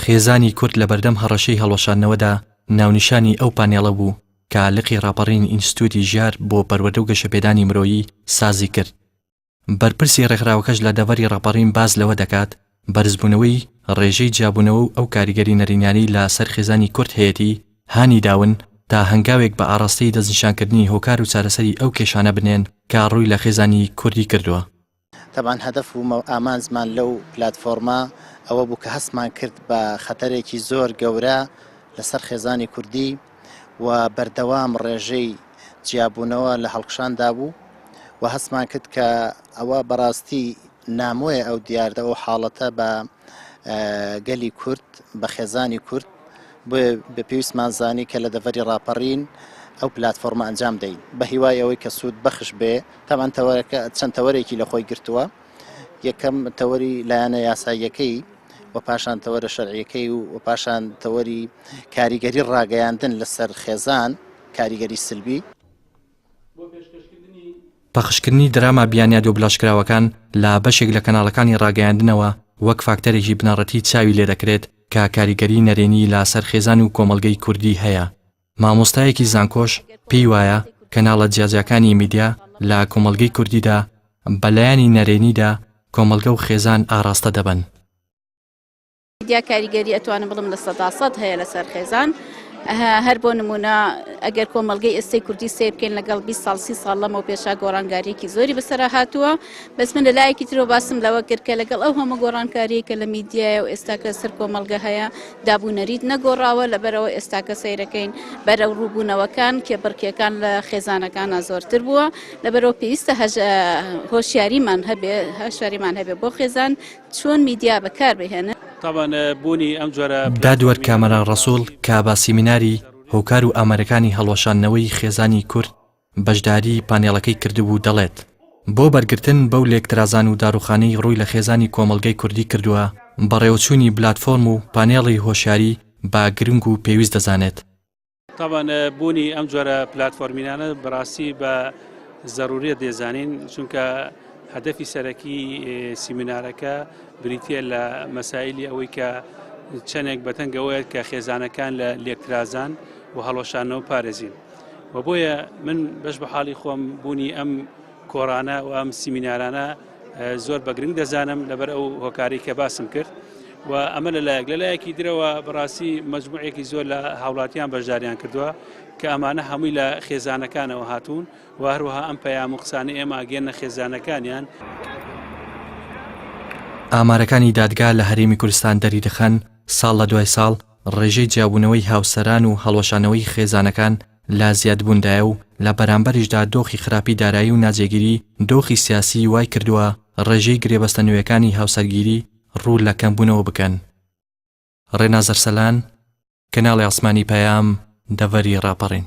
خێزانی کورد لە بەردەم هەڕەشەی هەڵوەشاندنەوەدا ناونیشانی ئەو پانێڵە بوو کە لقی ڕاپەڕین ئینستیتوتی ژیار بۆ پەروەردە و گەشەپێدانی مرۆیی سازی کرد. بەرپرسی ڕێکخراوەکەش لە دەڤەری ڕاپەڕین باز لەوە دەکات بەرزبوونەوەی ڕێژەی جیابوونەوە و ئەو کاریگەری نەرینیانی لە سەر خێزانی کورد هەیەتی هانی داون تا هەنگاوێک بە ئاڕاستەی دەستنیشانکردنی هۆکار و چارەسەری ئەو کێشانە بنێن کە ڕووی لە خێزانی کوردی کردووە. طبعا هەدەف و ئامانزمان لەو پلاتفۆرمە ئەوە بوو کە هەستمان کرد بە خەتەرێکی زۆر گەورە لەسەر خێزانی کوردی و بەردەوام ڕێژەی جیابوونەوە لە هەڵکشاندا بوو و هەستمان کرد کە ئەوە بەڕاستی نامۆیە ئەو دیاردە ئەو حاڵەتە بە گەلی کورد بە خێزانی کورد بە پێویستمان زانی کە لە دەڤەری ڕاپەڕین ئەو پلاتفۆرمە ئەنجام دەین بە هیوای ئەوەی کە سوود بەخش بێ. تاوان چەند تەوەرێکی لە خۆی گرتووە، یەکەم تەوەری لایەنە یاساییەکەی و پاشان تەوەرە شەرعیەکەی و پاشان تەوەری کاریگەری ڕاگەیاندن لەسەر خێزان، کاریگەری سلبی. پەخشکردنی دراما بیانیاد و بلاشکراوەکان لە بەشێک لە کەناڵەکانی ڕاگەیاندنەوە وەک فاکتەرێکی بنەڕەتی چاوی لێ دەکرێت کە کاریگەری نەرێنی لە سەر خێزان و کۆمەڵگەی کوردی هەیە. مامۆستایەکی زانکۆش پێی وایە کەناڵە جیاجەکانی میدیا لە کۆمەڵگەی کوردیدا بەلایانی نەرێنیدا کۆمەڵگە و خێزان ئاراستە دەبن. میدیا کاریگەری ئەتوانم بڵم لە 100% هەیە لەسەر خێزان. هەر بۆ نمونە ئەگەر کۆمەڵگەی ئێستەی کوردی سێ بکەین لەگەڵ 20 ساڵ 30 ساڵ لەمەوە پێشا گۆڕانکاریەکی زۆری بەسەر هاتووە. بەس من لە لایەکی ترەوە باسم لەوە کرد کە لەگەڵ ئەو هەموو گۆڕانکاریەکە لە میدیایە و ئێستا کە سەر کۆمەڵگە هەیە دابوونەریت نەگۆڕاوە لەبەرەوە ئێستا کە سەیرەکەین بەرەو ڕووبوونەوەکان کە بڕکیەکان لە خێزانەکانە زۆرتر بووە. لەبەرەوە پێویستە هۆشیاریمان هەبێ بۆ خێزان چۆن میدیا بەکار بهێنن. دادوەر کامەران ڕەسوڵ کە با سیمیناری هۆکار و ئامارەکانی هەڵوەشاندنەوەی خێزانی کورد بەشداری پانێڵەکەی کردبوو دەڵێت بۆ بەرگرتن بەو لێکترازان و داروخانەی ڕووی لە خێزانی کۆمەڵگەی کوردی کردووە بەڕێوەچوونی پلاتفۆرم و پانێڵی هۆشیاری با گرنگ و پێویست دەزانێت. بوونی ئەم جۆرە پلاتفۆرمینانە بەڕاستی بە زەروریە دێزانین چونکە هەدەفی سەرەکی سیمینارەکە بریتیە لە مەسائلی ئەوەی کە چەندێک بەتەنگەوەیە کە خێزانەکان لە لێکترازان و هەڵوەشانەوە پارێزین و بۆیە من بەش بە حاڵی خۆم بوونی ئەم کۆڕانە و ئەم سیمینارانە زۆر بەگرنگ دەزانم لەبەر ئەو هۆکاری کە باسم کرد و ئەمە لەلایەکی درەوە بەڕاستی مەجموعێکی زۆر لە هاوڵاتیان بەشداریان کردووە کە ئەمانە هەمووی لە خێزانەکانەوە هاتوون و هەروەها ئەم پەیام و قسانەی ئێمە ئاگەێنە خێزانەکانیان. ئامارەکانی دادگا لە هەرێمی کوردستان دەری دەخەن ساڵ لە دوای ساڵ ڕێژەی جیابوونەوەی هاوسەران و هەڵوەشانەوەی خێزانەکان لا زیادبووندایە و لە بەرامبەریشدا دۆخی خراپی دارایی و ناجێگیری دۆخی سیاسی وای کردووە ڕێژەی گرێبەستە نوێیەکانی هاوسەرگیری ڕوو لە کەمبوونەوە بکەن. ڕێنازەر سەلان، کەناڵی ئاسمانی پەیام، دەڤەری ڕاپەڕین.